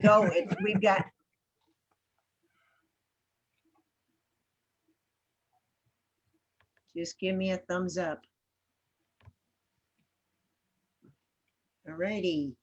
Go. We've got. Just give me a thumbs up. All righty.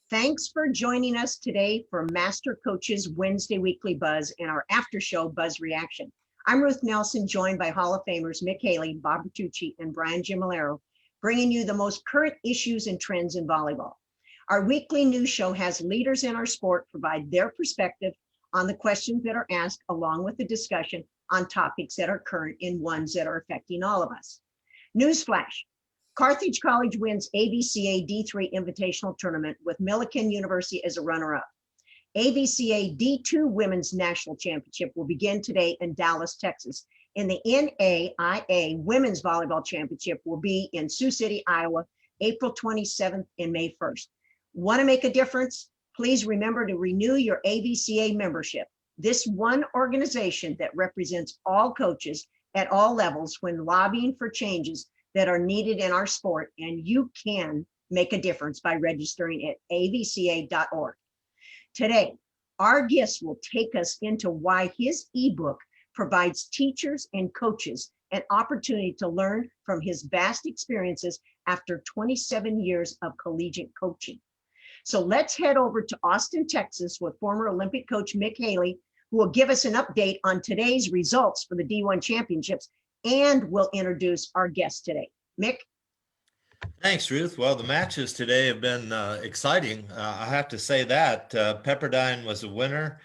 Thanks for joining us today for Master Coaches Wednesday Weekly Buzz and our after show Buzz Reaction. I'm Ruth Nelson, joined by Hall of Famers Mick Haley, Bob Bertucci, and Brian Gimolero, bringing you the most current issues and trends in volleyball. Our weekly news show has leaders in our sport provide their perspective on the questions that are asked, along with the discussion on topics that are current and ones that are affecting all of us. Newsflash. Carthage College wins AVCA D3 Invitational Tournament with Millikan University as a runner-up. AVCA D2 Women's National Championship will begin today in Dallas, Texas. And the NAIA Women's Volleyball Championship will be in Sioux City, Iowa, April 27th and May 1st. Want to make a difference? Please remember to renew your AVCA membership. This one organization that represents all coaches at all levels when lobbying for changes that are needed in our sport, and you can make a difference by registering at avca.org. Today, our guest will take us into why his ebook provides teachers and coaches an opportunity to learn from his vast experiences after 27 years of collegiate coaching. So let's head over to Austin, Texas with former Olympic coach Mick Haley, who will give us an update on today's results for the D1 championships, and we'll introduce our guest today. Mick? Thanks, Ruth. Well, the matches today have been exciting. I have to say that. Pepperdine was a winner.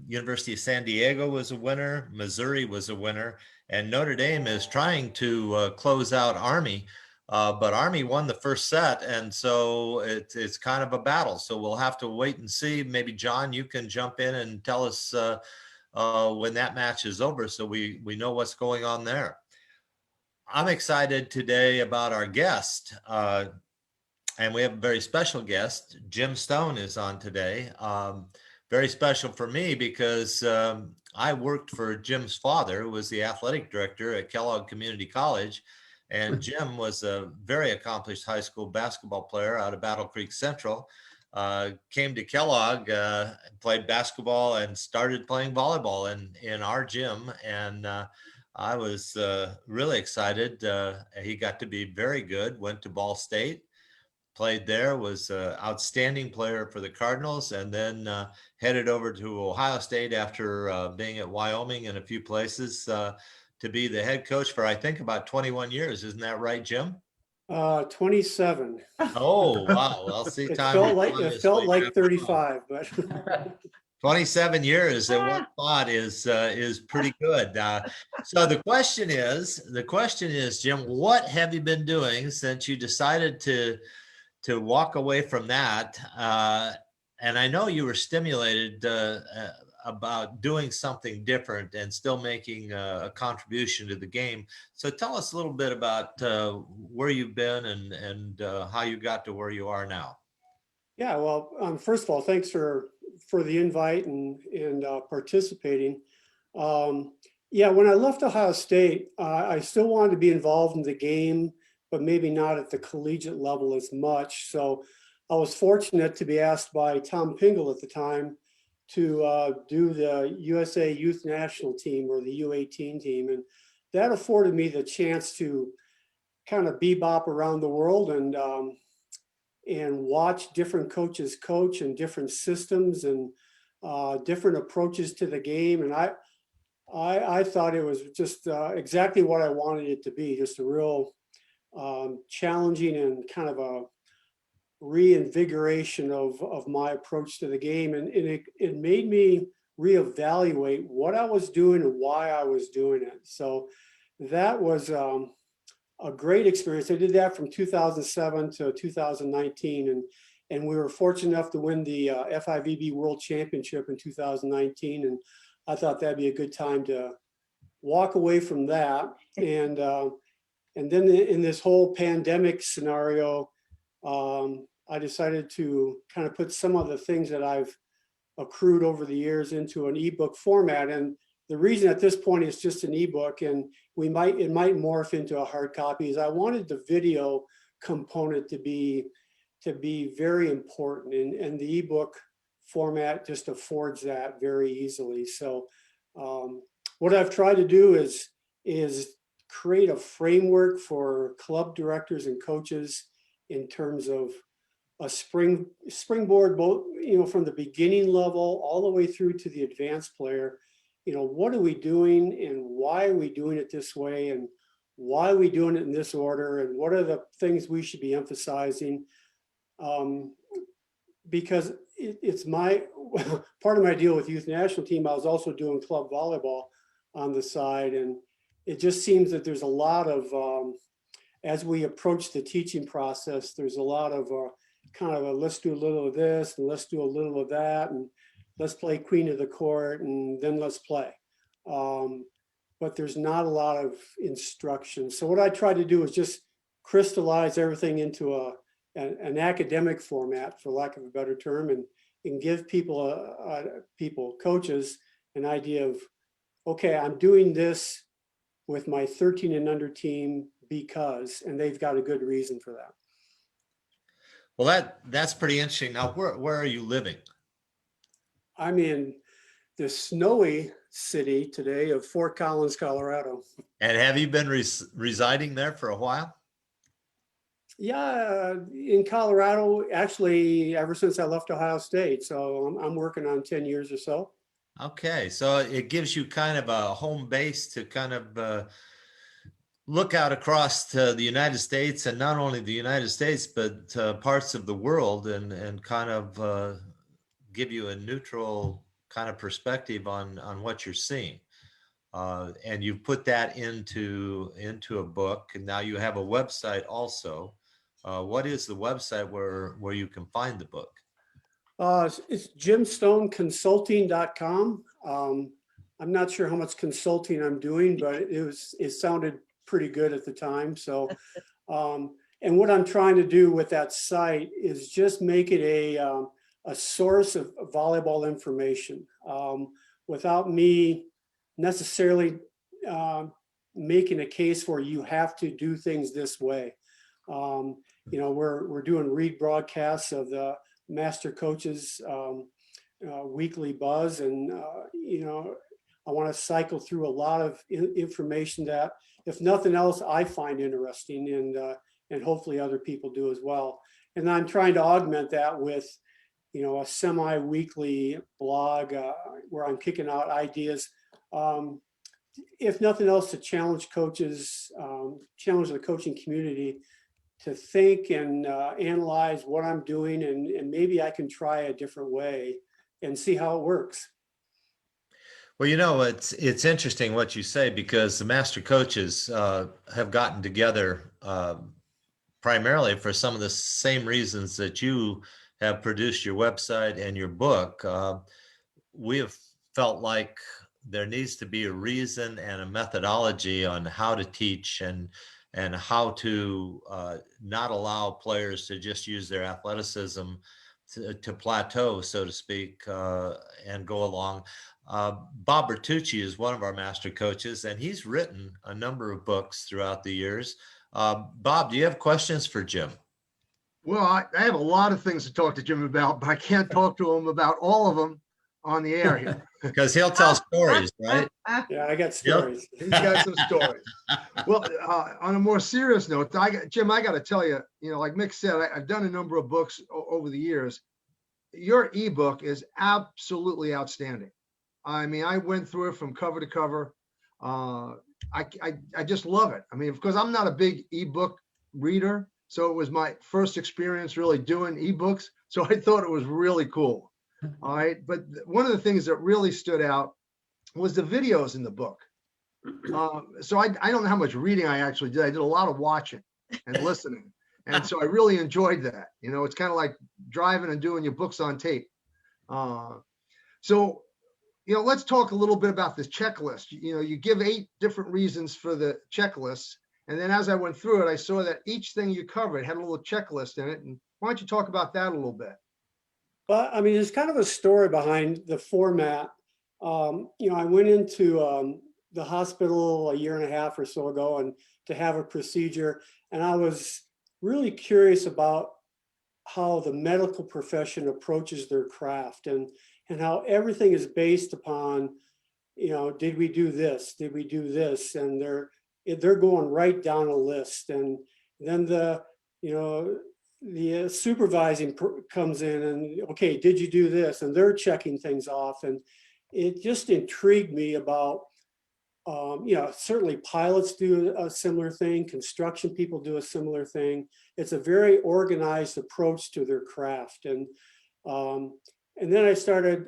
University of San Diego was a winner. Missouri was a winner. And Notre Dame is trying to close out Army. But Army won the first set, and so it's kind of a battle. So we'll have to wait and see. Maybe, John, you can jump in and tell us when that match is over so we know what's going on there. I'm excited today about our guest, and we have a very special guest. Jim Stone is on today. Very special for me because I worked for Jim's father, who was the athletic director at Kellogg Community College, and Jim was a very accomplished high school basketball player out of Battle Creek Central. Came to Kellogg, played basketball, and started playing volleyball in our gym. And I was really excited. He got to be very good, went to Ball State, played there, was an outstanding player for the Cardinals, and then headed over to Ohio State after being at Wyoming and a few places to be the head coach for, I think, about 21 years. Isn't that right, Jim? 27. Oh, wow. Well, see, It time felt like 35, but 27 years at one spot is pretty good. So the question is, Jim, what have you been doing since you decided to walk away from that? And I know you were stimulated about doing something different and still making a contribution to the game. So tell us a little bit about where you've been and how you got to where you are now. Yeah, well, first of all, thanks for the invite and participating. Yeah, when I left Ohio State, I still wanted to be involved in the game, but maybe not at the collegiate level as much. So I was fortunate to be asked by Tom Pingle at the time to do the USA Youth National Team, or the U18 team. And that afforded me the chance to kind of bebop around the world and watch different coaches coach and different systems and different approaches to the game. And I thought it was just exactly what I wanted it to be, just a real challenging and kind of a reinvigoration of my approach to the game. And it made me reevaluate what I was doing and why I was doing it. So that was a great experience. I did that from 2007 to 2019, and we were fortunate enough to win the FIVB World Championship in 2019. And I thought that'd be a good time to walk away from that. And then in this whole pandemic scenario, I decided to kind of put some of the things that I've accrued over the years into an ebook format. And the reason at this point it's just an ebook, and it might morph into a hard copy, is I wanted the video component to be very important, and the ebook format just affords that very easily. So what I've tried to do is create a framework for club directors and coaches in terms of a springboard, both, from the beginning level all the way through to the advanced player. What are we doing, and why are we doing it this way, and why are we doing it in this order, and what are the things we should be emphasizing? Because it's my part of my deal with youth national team. I was also doing club volleyball on the side, and it just seems that there's a lot of as we approach the teaching process, there's a lot of kind of let's do a little of this and let's do a little of that, and let's play queen of the court and then let's play. But there's not a lot of instruction. So what I try to do is just crystallize everything into an academic format, for lack of a better term, and give people, coaches, an idea of, okay, I'm doing this with my 13 and under team because, and they've got a good reason for that. Well, that's pretty interesting. Now, where are you living? I'm in the snowy city today of Fort Collins, Colorado. And have you been residing there for a while? Yeah, in Colorado, actually, ever since I left Ohio State. So I'm working on 10 years or so. Okay, so it gives you kind of a home base to kind of look out across to the United States, and not only the United States, but parts of the world, and kind of give you a neutral kind of perspective on what you're seeing. And you put that into a book, and now you have a website also. What is the website where you can find the book? It's jimstoneconsulting.com. I'm not sure how much consulting I'm doing, but it sounded pretty good at the time. So, and what I'm trying to do with that site is just make it a source of volleyball information, without me necessarily making a case for you have to do things this way. We're doing read broadcasts of the MasterCoaches Weekly Buzz, and I want to cycle through a lot of information that, if nothing else, I find interesting, and hopefully other people do as well. And I'm trying to augment that with a semi-weekly blog where I'm kicking out ideas, if nothing else, to challenge coaches, challenge the coaching community to think and analyze what I'm doing, and maybe I can try a different way and see how it works. Well, it's interesting what you say, because the master coaches have gotten together primarily for some of the same reasons that you have produced your website and your book. We have felt like there needs to be a reason and a methodology on how to teach, and how to not allow players to just use their athleticism to plateau, so to speak, and go along. Bob Bertucci is one of our master coaches, and he's written a number of books throughout the years. Bob, do you have questions for Jim? Well, I have a lot of things to talk to Jim about, but I can't talk to him about all of them on the air here. Because he'll tell stories, right? Yeah, I got stories. He's got some stories. Well, on a more serious note, Jim, I got to tell you, like Mick said, I've done a number of books over the years. Your ebook is absolutely outstanding. I mean, I went through it from cover to cover. I just love it. I mean, because I'm not a big ebook reader, so it was my first experience really doing ebooks. So I thought it was really cool. All right. But one of the things that really stood out was the videos in the book. So I don't know how much reading I actually did. I did a lot of watching and listening. And so I really enjoyed that. You know, it's kind of like driving and doing your books on tape. So, you know, let's talk a little bit about this checklist. You know, you give 8 different reasons for the checklist. And then as I went through it, I saw that each thing you covered had a little checklist in it. And why don't you talk about that a little bit? Well, I mean, there's kind of a story behind the format. You know, I went into the hospital a year and a half or so ago and to have a procedure. And I was really curious about how the medical profession approaches their craft and how everything is based upon, you know, did we do this? Did we do this? And they're going right down a list. And then the supervising comes in and, okay, did you do this? And they're checking things off. And it just intrigued me about, you know, certainly pilots do a similar thing. Construction people do a similar thing. It's a very organized approach to their craft. And then I started,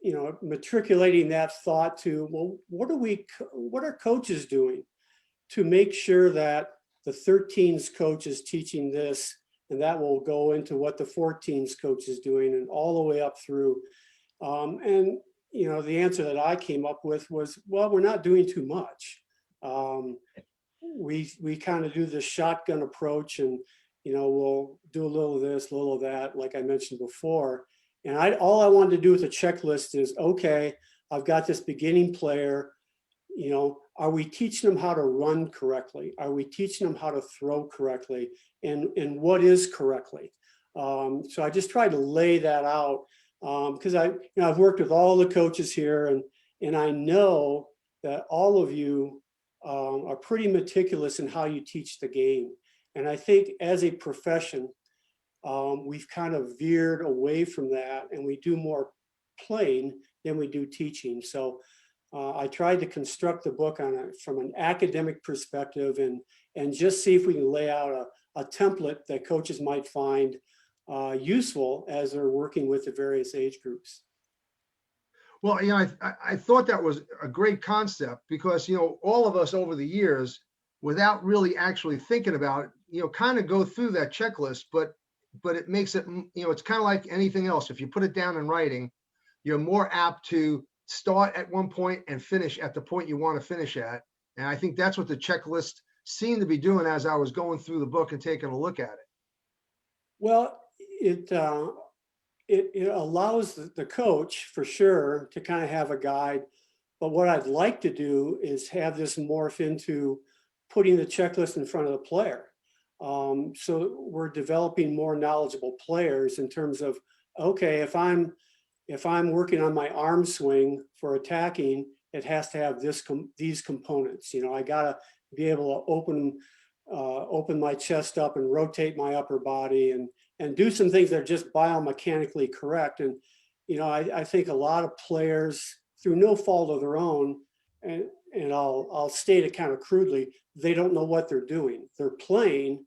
you know, matriculating that thought to, well, what are coaches doing to make sure that the 13s coach is teaching this, and that will go into what the 14s coach is doing and all the way up through. And, you know, the answer that I came up with was, well, we're not doing too much. We kind of do the shotgun approach and, you know, we'll do a little of this, a little of that, like I mentioned before. And all I wanted to do with the checklist is, okay, I've got this beginning player, you know, are we teaching them how to run correctly? Are we teaching them how to throw correctly? And what is correctly? So I just tried to lay that out because I've worked with all the coaches here and I know that all of you are pretty meticulous in how you teach the game. And I think as a profession, we've kind of veered away from that and we do more playing than we do teaching. So I tried to construct the book from an academic perspective and just see if we can lay out a template that coaches might find useful as they're working with the various age groups. Well, you know, I thought that was a great concept because, you know, all of us over the years, without really actually thinking about it, you know, kind of go through that checklist, but it makes it, you know, it's kind of like anything else. If you put it down in writing, you're more apt to start at one point and finish at the point you want to finish at. And I think that's what the checklist seemed to be doing as I was going through the book and taking a look at it. Well, it allows the coach for sure to kind of have a guide. But what I'd like to do is have this morph into putting the checklist in front of the player. So we're developing more knowledgeable players in terms of, okay, if I'm working on my arm swing for attacking, it has to have these components. You know, I gotta be able to open my chest up and rotate my upper body and do some things that are just biomechanically correct. And, you know, I think a lot of players, through no fault of their own, and I'll state it kind of crudely, they don't know what they're doing. They're playing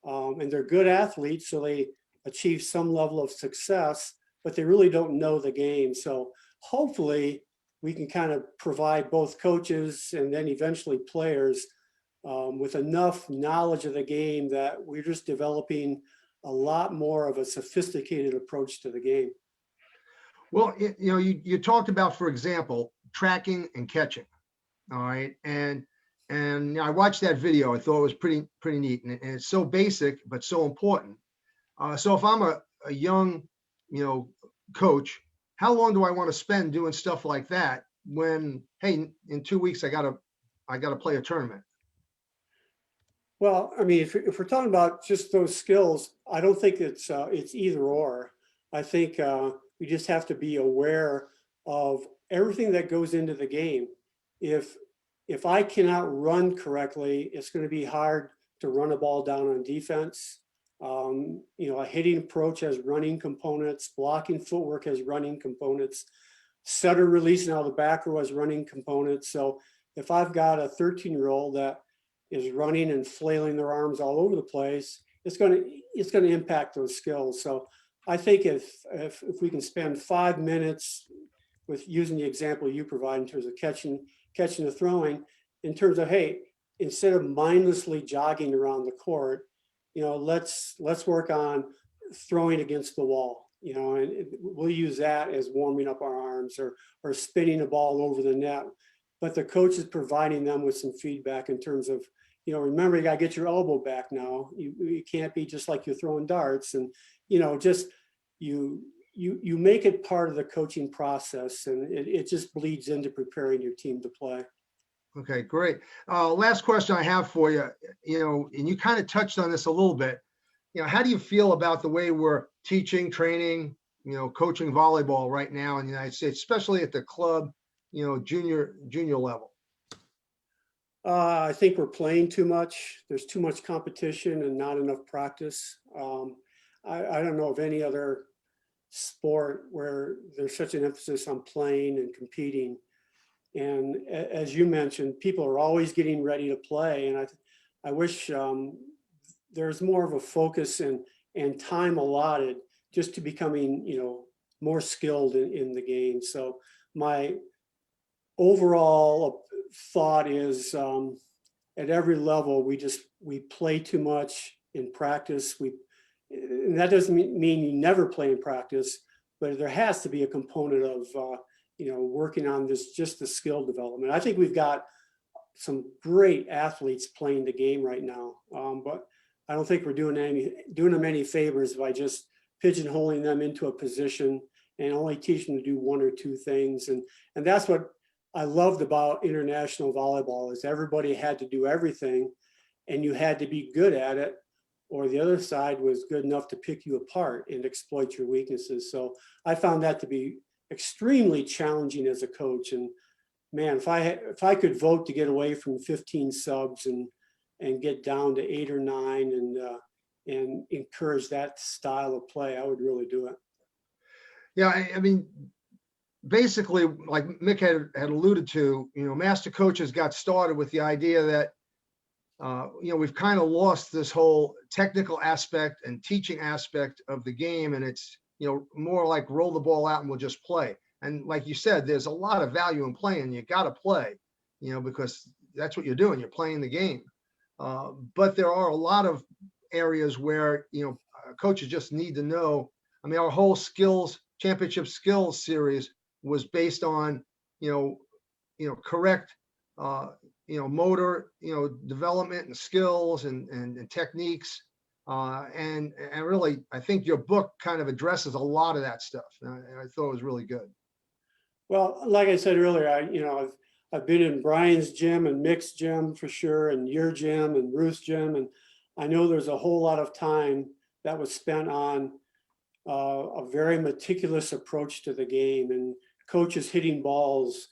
and they're good athletes, so they achieve some level of success, but they really don't know the game. So hopefully we can kind of provide both coaches and then eventually players with enough knowledge of the game that we're just developing a lot more of a sophisticated approach to the game. Well, you know, you talked about, for example, tracking and catching. All right. And you know, I watched that video. I thought it was pretty neat. And it's so basic, but so important. So if I'm a young, you know, coach, how long do I want to spend doing stuff like that when, hey, in 2 weeks, I gotta play a tournament? Well, I mean, if we're talking about just those skills, I don't think it's either or. I think we just have to be aware of everything that goes into the game. If I cannot run correctly, it's going to be hard to run a ball down on defense. You know, a hitting approach has running components, blocking footwork has running components, setter releasing out of the back row has running components. So if I've got a 13-year-old that is running and flailing their arms all over the place, it's going to impact those skills. So I think if we can spend 5 minutes with using the example you provide in terms of catching or throwing, in terms of, hey, instead of mindlessly jogging around the court, let's work on throwing against the wall, and we'll use that as warming up our arms, or spinning a ball over the net. But the coach is providing them with some feedback in terms of, remember, you got to get your elbow back now. You can't be just like you're throwing darts, and just you make it part of the coaching process, and it just bleeds into preparing your team to play. Okay, great. Last question I have for you, and you kind of touched on this a little bit. How do you feel about the way we're teaching, training, coaching volleyball right now in the United States, especially at the club, junior level? I think we're playing too much. There's too much competition and not enough practice. I don't know of any other sport where there's such an emphasis on playing and competing. And as you mentioned, people are always getting ready to play. And I wish there's more of a focus and time allotted just to becoming, more skilled in the game. So my overall thought is at every level, we play too much in practice. And that doesn't mean you never play in practice, but there has to be a component of, working on just the skill development. I think we've got some great athletes playing the game right now, but I don't think we're doing them any favors by just pigeonholing them into a position and only teaching them to do one or two things. And that's what I loved about international volleyball, is everybody had to do everything, and you had to be good at it, or the other side was good enough to pick you apart and exploit your weaknesses. So I found that to be extremely challenging as a coach. And man, if I could vote to get away from 15 subs and get down to 8 or 9 and encourage that style of play, I would really do it. Yeah, I mean, basically, like Mick had alluded to, Master Coaches got started with the idea that, we've kind of lost this whole technical aspect and teaching aspect of the game. And it's, more like roll the ball out and we'll just play. And like you said, there's a lot of value in playing. You got to play, because that's what you're doing. You're playing the game. But there are a lot of areas where, coaches just need to know. I mean, our whole championship skills series was based on, correct, motor, development and skills and techniques. And really, I think your book kind of addresses a lot of that stuff. And I thought it was really good. Well, like I said earlier, I've been in Brian's gym and Mick's gym for sure, and your gym and Ruth's gym. And I know there's a whole lot of time that was spent on a very meticulous approach to the game, and coaches hitting balls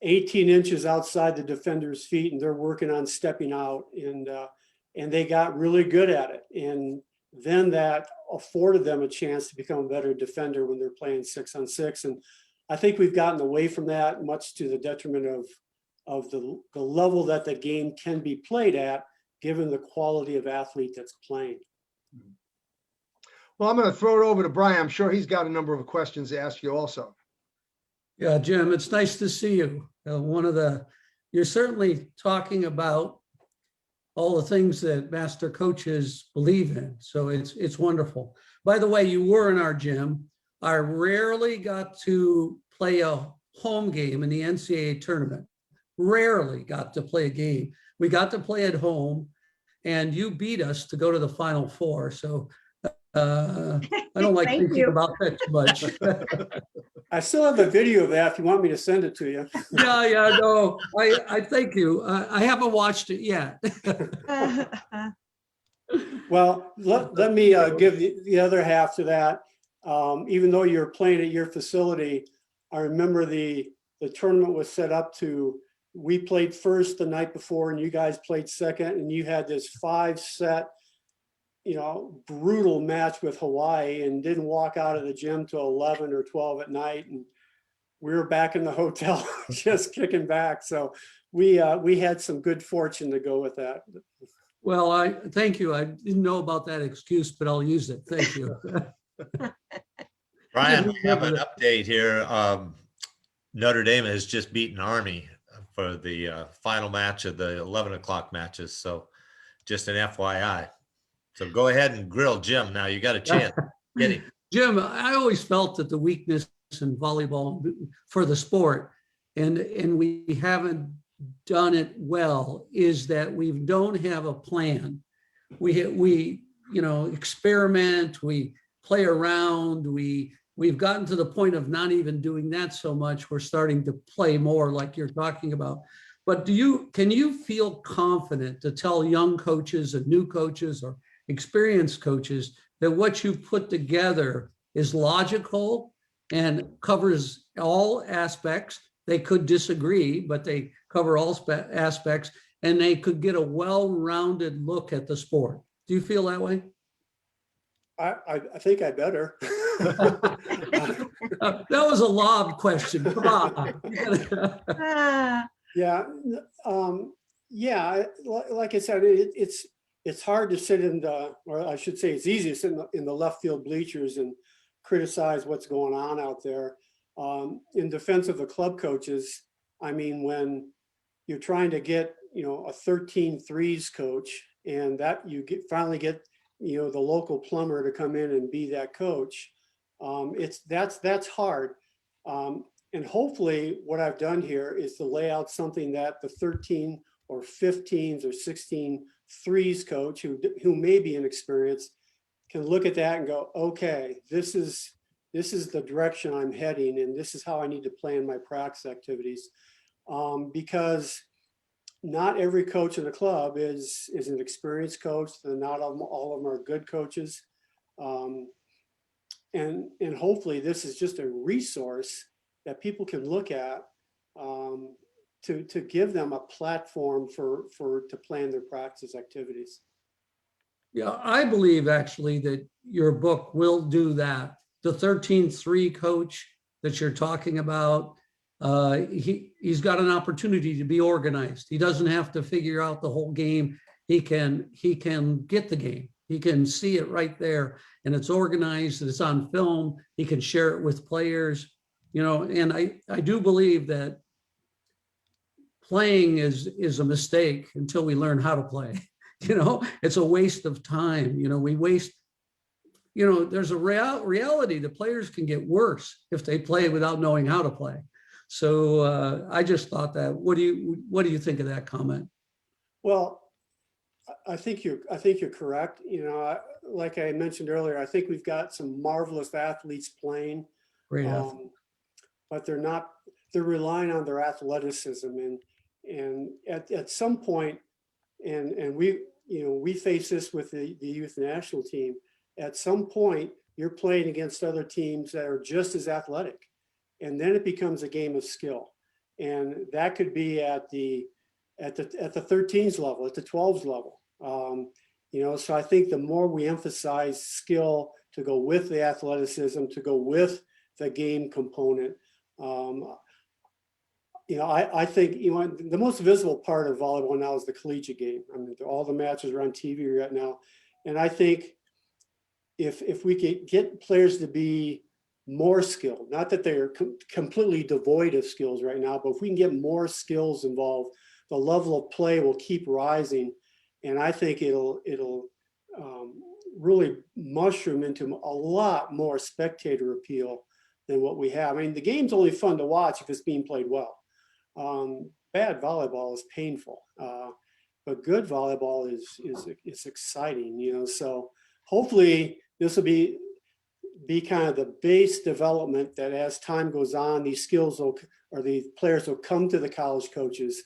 18 inches outside the defender's feet, and they're working on stepping out, and they got really good at it. And then that afforded them a chance to become a better defender when they're playing 6-on-6. And I think we've gotten away from that, much to the detriment of the level that the game can be played at, given the quality of athlete that's playing. Well, I'm going to throw it over to Brian. I'm sure he's got a number of questions to ask you also. Yeah, Jim, it's nice to see you. You're certainly talking about all the things that master coaches believe in. So it's wonderful. By the way, you were in our gym. I rarely got to play a home game in the NCAA tournament. Rarely got to play a game. We got to play at home, and you beat us to go to the Final Four. So I don't like thinking about that too much. I still have a video of that if you want me to send it to you. Yeah, no, I thank you. I haven't watched it yet. Well, let me give the other half to that. Even though you're playing at your facility, I remember the tournament was set up we played first the night before and you guys played second, and you had this 5-set, brutal match with Hawaii, and didn't walk out of the gym till 11 or 12 at night. And we were back in the hotel just kicking back. So we had some good fortune to go with that. Well, thank you. I didn't know about that excuse, but I'll use it. Thank you. Brian, we have an update here. Notre Dame has just beaten Army for the final match of the 11 o'clock matches. So just an FYI. So go ahead and grill Jim now. You got a chance. Get him. Jim, I always felt that the weakness in volleyball for the sport, and we haven't done it well, is that we don't have a plan. We experiment, we play around, we've gotten to the point of not even doing that so much. We're starting to play more like you're talking about. But can you feel confident to tell young coaches and new coaches or experienced coaches that what you put together is logical and covers all aspects? They could disagree, but they cover all aspects, and they could get a well-rounded look at the sport. Do you feel that way? I think I better. That was a lob question. Come on. Yeah. Like I said, it's hard to sit or I should say it's easy to sit in the left field bleachers and criticize what's going on out there. In defense of the club coaches, I mean, when you're trying to get, a 13 threes coach, and that you finally get, the local plumber to come in and be that coach, that's hard. And hopefully what I've done here is to lay out something that the 13 or 15s or 16 threes coach who may be inexperienced can look at that and go, okay, this is the direction I'm heading, and this is how I need to plan my practice activities. Because not every coach in the club is an experienced coach, and not all of them are good coaches. And hopefully this is just a resource that people can look at to give them a platform to plan their practice activities. Yeah, I believe actually that your book will do that. The 13-3 coach that you're talking about, he's got an opportunity to be organized. He doesn't have to figure out the whole game. He can get the game. He can see it right there, and it's organized, and it's on film. He can share it with players, and I do believe that playing is a mistake until we learn how to play. It's a waste of time. We waste, there's a reality. The players can get worse if they play without knowing how to play. So I just thought that. What do you think of that comment? Well, I think you're correct. Like I mentioned earlier, I think we've got some marvelous athletes playing, but they're relying on their athleticism, and at some point, and we face this with the youth national team. At some point, you're playing against other teams that are just as athletic, and then it becomes a game of skill, and that could be at the 13s level, at the 12s level. So I think the more we emphasize skill to go with the athleticism, to go with the game component, I think the most visible part of volleyball now is the collegiate game. I mean, all the matches are on TV right now, and I think if we could get players to be more skilled, not that they're completely devoid of skills right now, but if we can get more skills involved, the level of play will keep rising, and I think it'll really mushroom into a lot more spectator appeal than what we have. I mean, the game's only fun to watch if it's being played well. Bad volleyball is painful, but good volleyball is exciting. So hopefully this will be kind of the base development that as time goes on, these skills or the players will come to the college coaches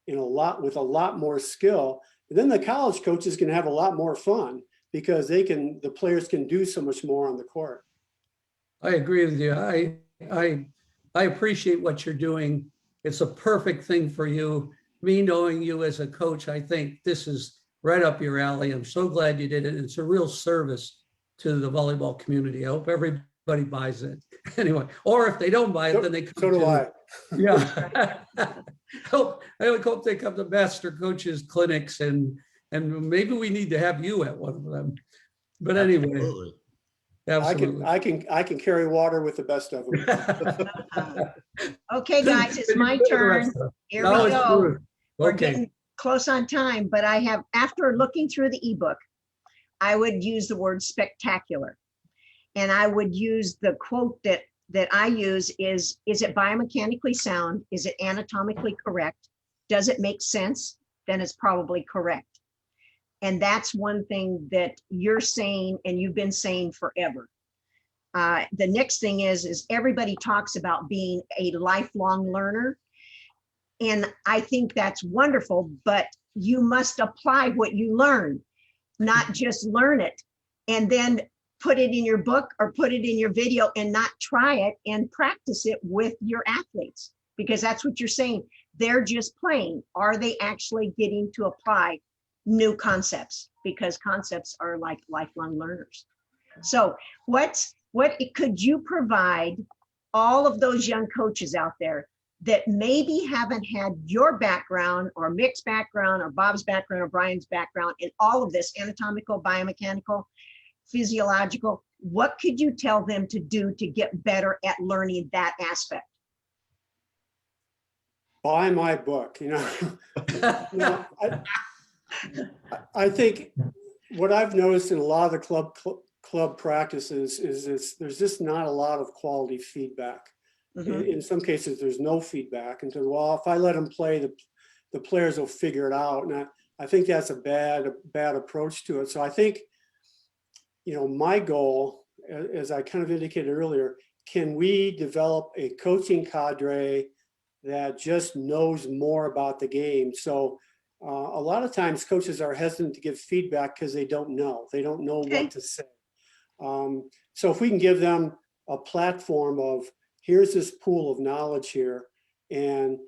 with a lot more skill. And then the college coaches can have a lot more fun because the players can do so much more on the court. I agree with you. I appreciate what you're doing. It's a perfect thing for you. Me knowing you as a coach, I think this is right up your alley. I'm so glad you did it. It's a real service to the volleybly community. I hope everybody buys it. Anyway, or if they don't buy it, then they come. So do I. Yeah. I hope they come to Master Coaches clinics, and maybe we need to have you at one of them. But anyway, Absolutely. I can carry water with the best of them. Okay, guys, it's my turn. Here Now we it's go. Ruth. We're Okay. getting close on time, but I have, after looking through the ebook, I would use the word spectacular. And I would use the quote that I use is it biomechanically sound? Is it anatomically correct? Does it make sense? Then it's probably correct. And that's one thing that you're saying and you've been saying forever. The next thing is everybody talks about being a lifelong learner. And I think that's wonderful, but you must apply what you learn, not just learn it and then put it in your book or put it in your video and not try it and practice it with your athletes, because that's what you're saying. They're just playing. Are they actually getting to apply new concepts? Because concepts are like lifelong learners. So what could you provide all of those young coaches out there that maybe haven't had your background or Mick's background or Bob's background or Brian's background in all of this anatomical, biomechanical, physiological? What could you tell them to do to get better at learning that aspect? Buy my book, I think what I've noticed in a lot of the club practices is there's just not a lot of quality feedback. Mhm. In some cases, there's no feedback. And well, if I let them play, the players will figure it out. And I think that's a bad approach to it. So I think, my goal, as I kind of indicated earlier, can we develop a coaching cadre that just knows more about the game? So a lot of times coaches are hesitant to give feedback because they don't know. They don't know Okay. what to say. So if we can give them a platform of, here's this pool of knowledge here, and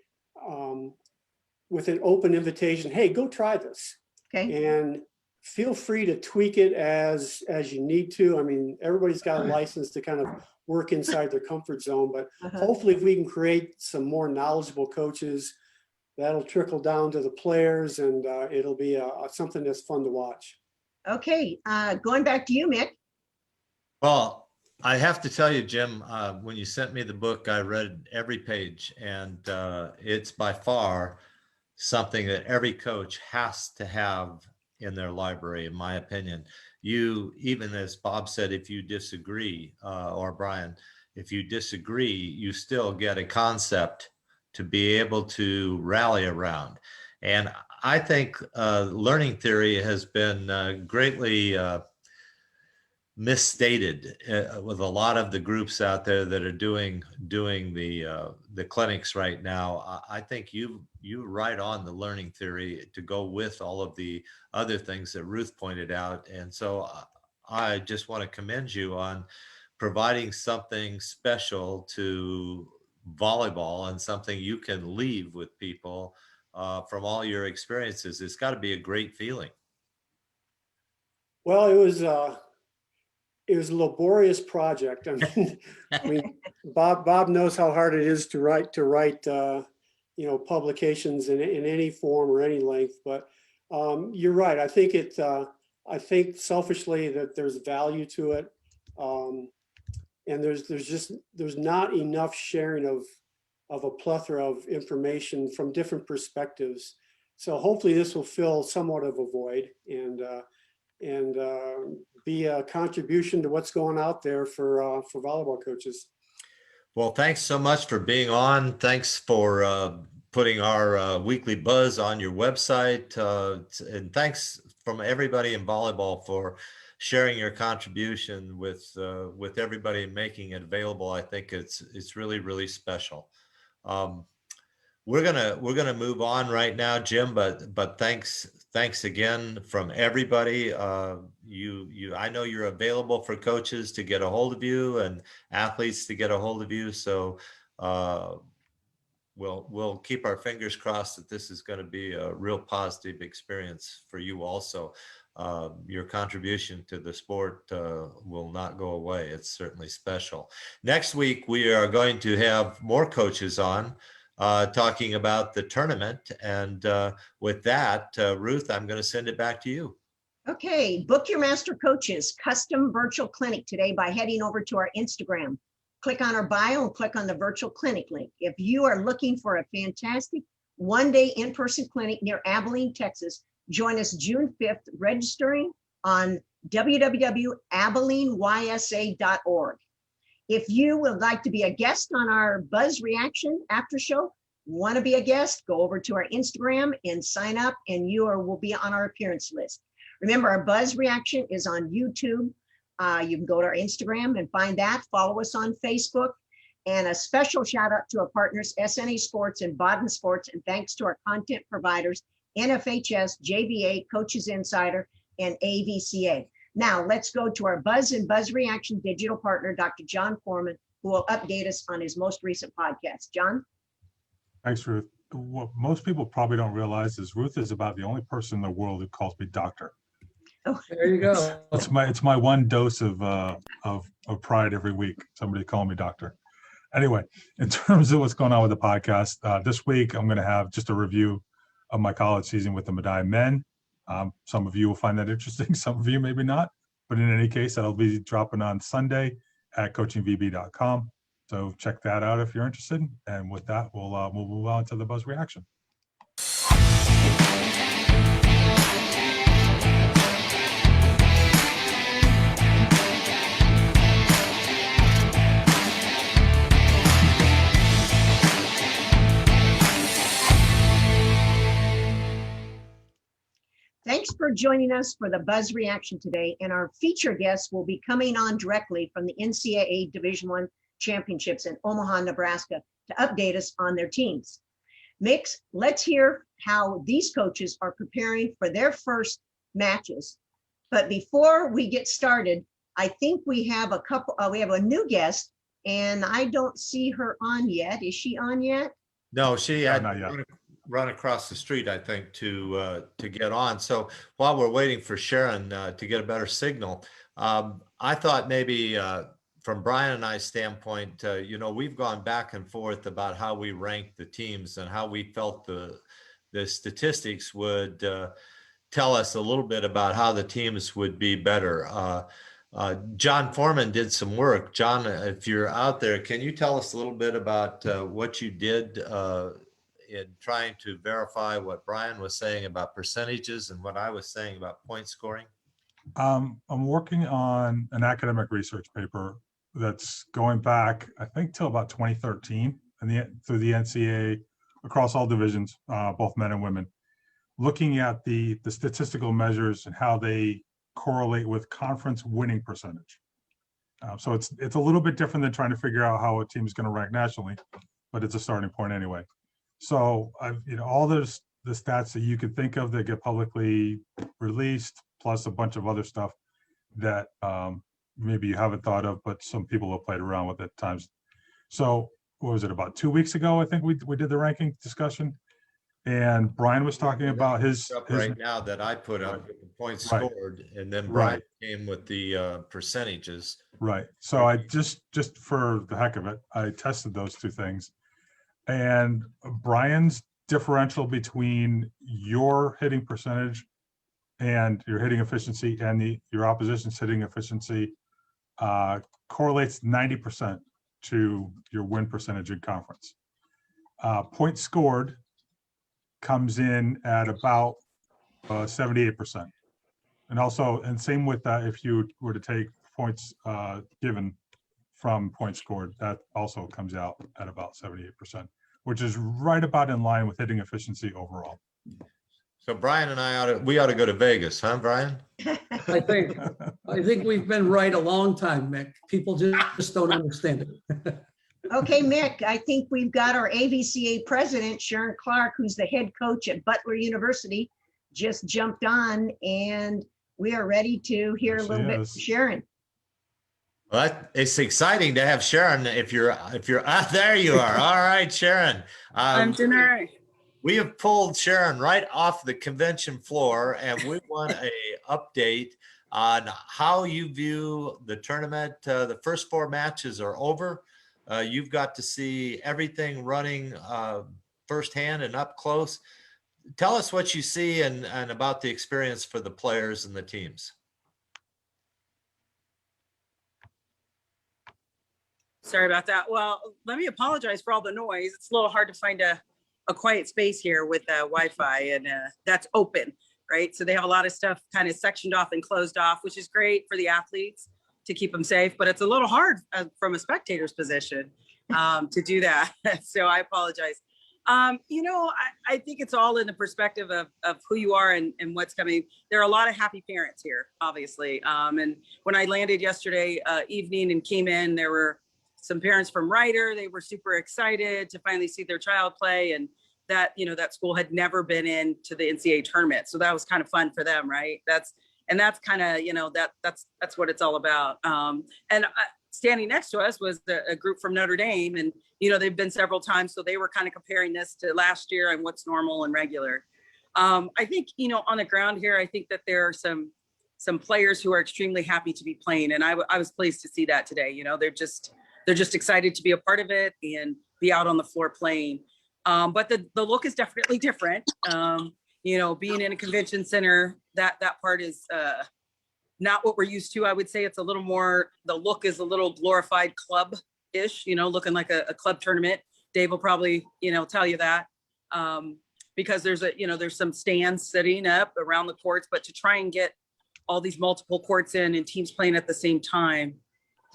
with an open invitation, hey, go try this. Okay. And feel free to tweak it as you need to. I mean, everybody's got a license to kind of work inside their comfort zone, but hopefully if we can create some more knowledgeable coaches, that'll trickle down to the players, and it'll be something that's fun to watch. Okay, going back to you, Mick. Well, I have to tell you, Jim, when you sent me the book, I read every page, and it's by far something that every coach has to have in their library, in my opinion. You, even as Bob said, if you disagree, or Brian, if you disagree, you still get a concept to be able to rally around. And I think learning theory has been greatly misstated with a lot of the groups out there that are doing the clinics right now. I think you right on the learning theory to go with all of the other things that Ruth pointed out. And so I just want to commend you on providing something special to volleyball and something you can leave with people from all your experiences. It's got to be a great feeling. Well, it was a laborious project. I mean, Bob knows how hard it is to write publications in any form or any length. But you're right. I think selfishly that there's value to it, and there's not enough sharing of a plethora of information from different perspectives. So hopefully this will fill somewhat of a void and be a contribution to what's going out there for volleyball coaches. Well, thanks so much for being on. Thanks for putting our weekly buzz on your website. And thanks from everybody in volleyball for sharing your contribution with everybody and making it available. I think it's really, really special. We're gonna move on right now, Jim, but thanks again from everybody. I know you're available for coaches to get a hold of you and athletes to get a hold of you. So we'll keep our fingers crossed that this is going to be a real positive experience for you also. Your contribution to the sport will not go away. It's certainly special. Next week, we are going to have more coaches on talking about the tournament. And with that, Ruth, I'm going to send it back to you. Okay, book your Master Coaches custom virtual clinic today by heading over to our Instagram. Click on our bio and click on the virtual clinic link. If you are looking for a fantastic one-day in-person clinic near Abilene, Texas, join us June 5th, registering on www.abileneYSA.org. If you would like to be a guest on our Buzz Reaction after show, want to be a guest, go over to our Instagram and sign up, and will be on our appearance list. Remember, our Buzz Reaction is on YouTube. You can go to our Instagram and find that. Follow us on Facebook. And a special shout out to our partners, SNA Sports and Baden Sports. And thanks to our content providers, NFHS, JVA, Coaches Insider, and AVCA. Now let's go to our Buzz and Buzz Reaction digital partner, Dr. John Foreman, who will update us on his most recent podcast. John? Thanks, Ruth. What most people probably don't realize is Ruth is about the only person in the world who calls me doctor. There you go. It's my one dose of pride every week. Somebody call me doctor. Anyway, in terms of what's going on with the podcast, this week I'm going to have just a review of my college season with the Medaille men. Some of you will find that interesting. Some of you maybe not. But in any case, that'll be dropping on Sunday at coachingvb.com. So check that out if you're interested. And with that, we'll move on to the Buzz Reaction. Thanks for joining us for the Buzz Reaction today. And our feature guest will be coming on directly from the NCAA Division I Championships in Omaha, Nebraska, to update us on their teams. Mix, let's hear how these coaches are preparing for their first matches. But before we get started, I think we have a new guest, and I don't see her on yet. Is she on yet? No, she had Not yet. run across the street, I think, to get on. So while we're waiting for Sharon to get a better signal, I thought maybe from Brian and I's standpoint, we've gone back and forth about how we ranked the teams and how we felt the statistics would tell us a little bit about how the teams would be better. John Foreman did some work. John, if you're out there, can you tell us a little bit about what you did in trying to verify what Brian was saying about percentages and what I was saying about point scoring? I'm working on an academic research paper that's going back, I think, till about 2013, and through the NCAA across all divisions, both men and women, looking at the statistical measures and how they correlate with conference winning percentage. So it's a little bit different than trying to figure out how a team is going to rank nationally, but it's a starting point anyway. So all the stats that you could think of that get publicly released, plus a bunch of other stuff that maybe you haven't thought of, but some people have played around with at times. So what was it, about 2 weeks ago, I think we did the ranking discussion, and Brian was talking about his right now that I put up with the points scored, and then Brian came with the percentages. Right. So I just for the heck of it, I tested those two things, and Brian's differential between your hitting percentage and your hitting efficiency and your opposition's hitting efficiency correlates 90% to your win percentage in conference. Points scored comes in at about 78%. And same with that, if you were to take points given from points scored, that also comes out at about 78%, which is right about in line with hitting efficiency overall. So Brian and I ought to go to Vegas, huh, Brian? I think we've been right a long time, Mick. People just don't understand it. Okay, Mick, I think we've got our AVCA president, Sharon Clark, who's the head coach at Butler University, just jumped on, and we are ready to hear a little bit from Sharon. Well, it's exciting to have Sharon. If you're there, you are. All right, Sharon. I'm Janari. We have pulled Sharon right off the convention floor, and we want an update on how you view the tournament. The first 4 matches are over. You've got to see everything running firsthand and up close. tell us what you see and about the experience for the players and the teams. Sorry about that. Well, let me apologize for all the noise. It's a little hard to find a quiet space here with Wi-Fi, and that's open, right? So they have a lot of stuff kind of sectioned off and closed off, which is great for the athletes to keep them safe, but it's a little hard from a spectator's position to do that. So I apologize. You know, I think it's all in the perspective of who you are and what's coming. There are a lot of happy parents here, obviously. And when I landed yesterday evening and came in, there were some parents from Ryder. They were super excited to finally see their child play, and that, you know, that school had never been into the NCAA tournament. So that was kind of fun for them, right? That's kind of, you know, that's what it's all about. And standing next to us was a group from Notre Dame, and, you know, they've been several times. So they were kind of comparing this to last year and what's normal and regular. I think, you know, on the ground here, I think that there are some players who are extremely happy to be playing. And I was pleased to see that today. You know, they're just excited to be a part of it and be out on the floor playing. But the look is definitely different. You know, being in a convention center, that part is not what we're used to. I would say it's a little more, the look is a little glorified club-ish, you know, looking like a club tournament. Dave will probably, you know, tell you that. Because there's some stands sitting up around the courts, but to try and get all these multiple courts in and teams playing at the same time,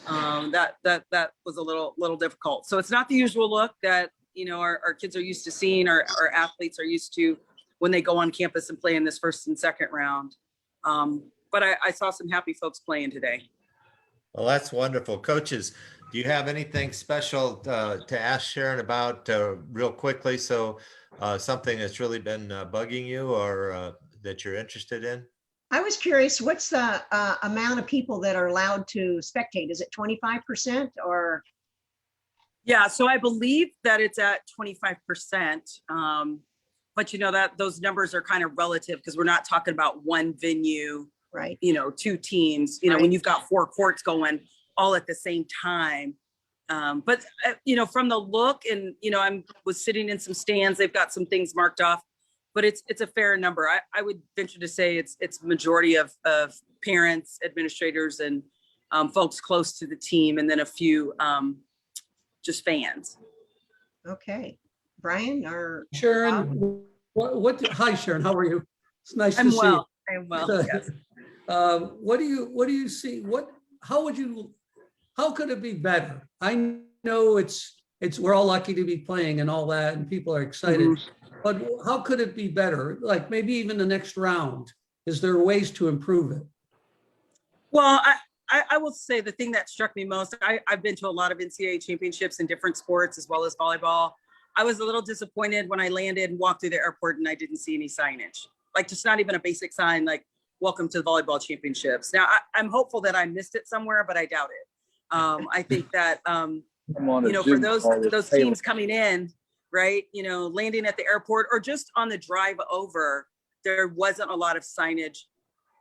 that was a little difficult. So it's not the usual look that, you know, our kids are used to seeing, our athletes are used to when they go on campus and play in this first and second round. But I saw some happy folks playing today. Well, that's wonderful. Coaches, do you have anything special to ask Sharon about real quickly? So something that's really been bugging you or that you're interested in? I was curious, what's the amount of people that are allowed to spectate? Is it 25% or? Yeah, so I believe that it's at 25%. But you know, that those numbers are kind of relative because we're not talking about one venue, right? You know, two teams, you know, right. When you've got 4 courts going all at the same time. But you know, from the look, and you know, was sitting in some stands, they've got some things marked off, but it's a fair number. I would venture to say it's majority of parents, administrators, and folks close to the team, and then a few just fans. Okay. Brian or Sharon, hi Sharon, how are you? It's nice to see you. I'm well, yes. What do you see? How could it be better? I know we're all lucky to be playing and all that, and people are excited, but how could it be better? Like maybe even the next round, is there ways to improve it? Well, I will say the thing that struck me most, I've been to a lot of NCAA championships in different sports as well as volleyball. I was a little disappointed when I landed and walked through the airport and I didn't see any signage, like just not even a basic sign, like welcome to the volleyball championships. Now I'm hopeful that I missed it somewhere, but I doubt it. I think that, you know, for those teams coming in, right, you know, landing at the airport or just on the drive over, there wasn't a lot of signage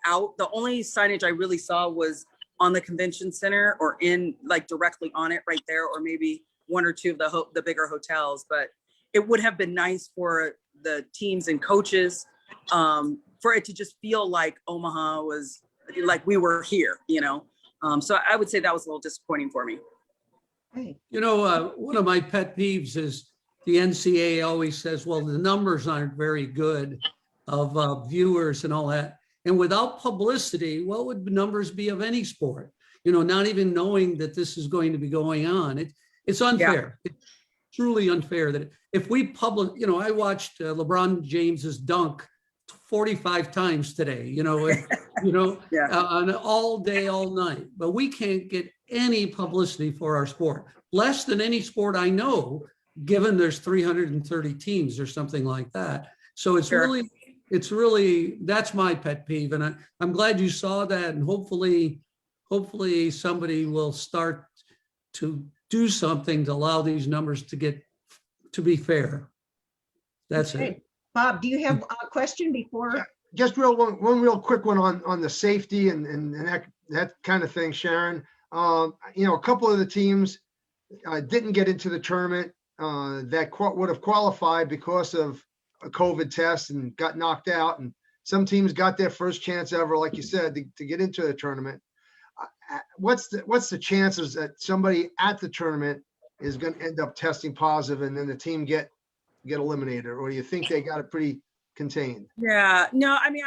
out. The only signage I really saw was on the convention center or in like directly on it right there, or maybe one or two of the bigger hotels. But it would have been nice for the teams and coaches for it to just feel like Omaha was like we were here, you know. So I would say that was a little disappointing for me. You know, one of my pet peeves is the NCAA always says, well, the numbers aren't very good of viewers and all that. And without publicity, what would the numbers be of any sport? You know, not even knowing that this is going to be going on. It's unfair. Yeah. It's truly unfair that if we publish, you know, I watched LeBron James's dunk 45 times today, you know, yeah. On all day, all night, but we can't get any publicity for our sport, less than any sport I know, given there's 330 teams or something like that. So it's sure. really, that's my pet peeve. And I'm glad you saw that. And hopefully somebody will start to do something to allow these numbers to be fair. That's okay. It. Bob, do you have a question before? Yeah, just one real quick one on the safety and that kind of thing, Sharon. You know, a couple of the teams didn't get into the tournament that would have qualified because of a COVID test and got knocked out. And some teams got their first chance ever, like you said, to get into the tournament. What's the chances that somebody at the tournament is going to end up testing positive and then the team get eliminated? Or do you think they got it pretty contained? Yeah, no, I mean,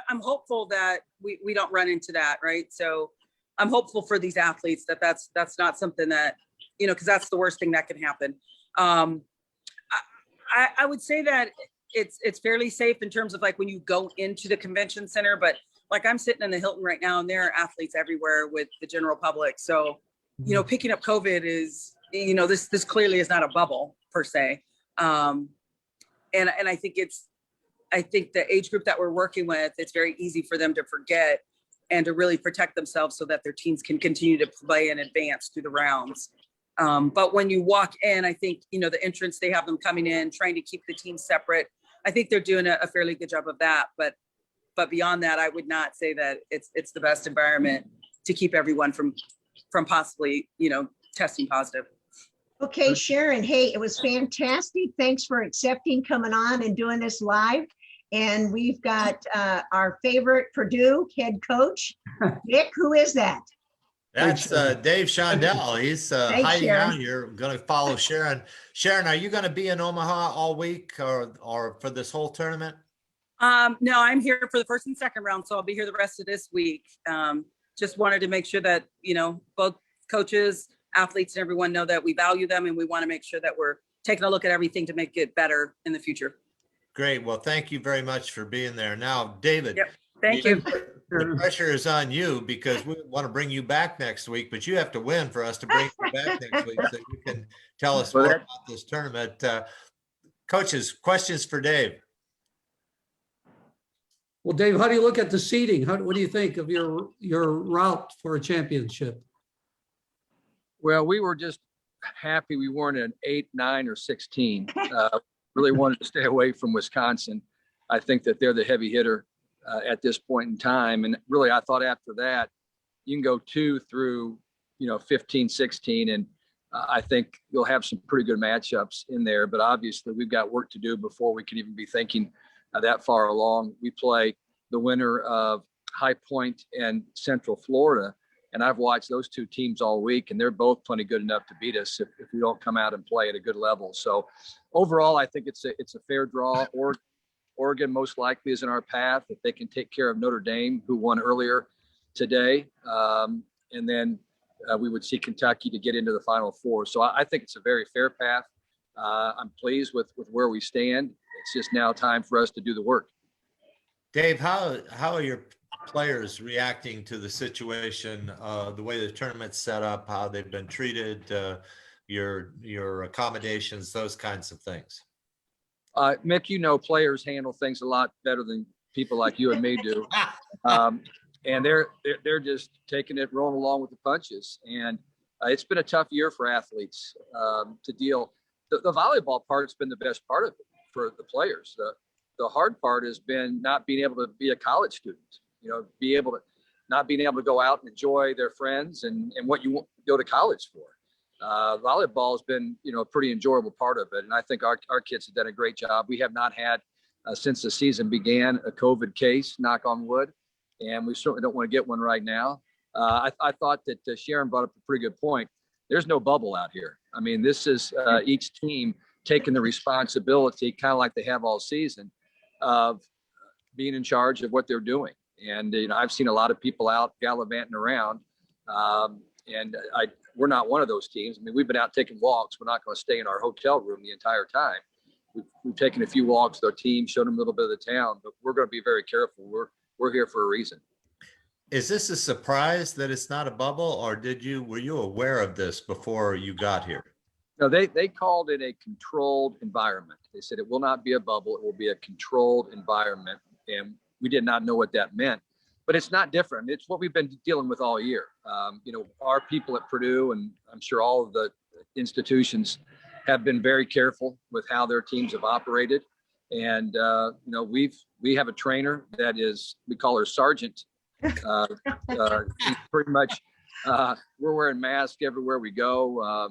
I'm hopeful that we don't run into that, right? So I'm hopeful for these athletes that's not something that, you know, because that's the worst thing that can happen. I would say that it's fairly safe in terms of like when you go into the convention center, but like I'm sitting in the Hilton right now and there are athletes everywhere with the general public. So, you know, picking up COVID is, you know, this clearly is not a bubble per se. And I think the age group that we're working with, it's very easy for them to forget and to really protect themselves so that their teams can continue to play and advance through the rounds. But when you walk in, I think, you know, the entrance, they have them coming in, trying to keep the teams separate. I think they're doing a fairly good job of that. But beyond that, I would not say that it's the best environment to keep everyone from possibly, you know, testing positive. Okay, Sharon, hey, it was fantastic. Thanks for accepting coming on and doing this live. And we've got our favorite Purdue head coach, Nick. Who is that? That's Dave Shondell. He's hiding Sharon. out here. Going to follow Sharon. Sharon, are you going to be in Omaha all week or for this whole tournament? No, I'm here for the first and second round, so I'll be here the rest of this week. Just wanted to make sure that, you know, both coaches, athletes, and everyone know that we value them and we want to make sure that we're taking a look at everything to make it better in the future. Great. Well, thank you very much for being there. Now, David. Yep. Thank you. The pressure is on you because we want to bring you back next week, but you have to win for us to bring you back next week so you can tell us more about this tournament. Coaches, questions for Dave? Well, Dave, how do you look at the seeding? What do you think of your route for a championship? Well, we were just happy we weren't an 8, 9, or 16. Really wanted to stay away from Wisconsin. I think that they're the heavy hitter at this point in time. And really, I thought after that, you can go 2 through, 15, 16. And I think you'll have some pretty good matchups in there. But obviously, we've got work to do before we can even be thinking that far along. We play the winner of High Point and Central Florida. And I've watched those two teams all week, and they're both plenty good enough to beat us if we don't come out and play at a good level. So overall, I think it's a fair draw. Oregon most likely is in our path if they can take care of Notre Dame, who won earlier today. And then we would see Kentucky to get into the Final Four. So I think it's a very fair path. I'm pleased with where we stand. It's just now time for us to do the work. Dave, how are your players reacting to the situation, the way the tournament's set up, how they've been treated, your accommodations, those kinds of things? Mick, players handle things a lot better than people like you and me do. And they're just taking it, rolling along with the punches. And it's been a tough year for athletes to deal. The volleyball part's been the best part of it for the players. The hard part has been not being able to be a college student, not being able to go out and enjoy their friends and what you want to go to college for. Volleyball has been, a pretty enjoyable part of it. And I think our kids have done a great job. We have not had, since the season began, a COVID case, knock on wood, and we certainly don't want to get one right now. I thought that Sharon brought up a pretty good point. There's no bubble out here. I mean, this is each team taking the responsibility, kind of like they have all season, of being in charge of what they're doing. And, I've seen a lot of people out gallivanting around, and we're not one of those teams. I mean, we've been out taking walks. We're not going to stay in our hotel room the entire time. We've taken a few walks with our team, showed them a little bit of the town, but we're going to be very careful. We're here for a reason. Is this a surprise that it's not a bubble, or were you aware of this before you got here? No, they called it a controlled environment. They said it will not be a bubble. It will be a controlled environment. And we did not know what that meant. But it's not different. It's what we've been dealing with all year. Our people at Purdue, and I'm sure all of the institutions, have been very careful with how their teams have operated. And, we have a trainer that we call her Sergeant. She's pretty much, we're wearing masks everywhere we go.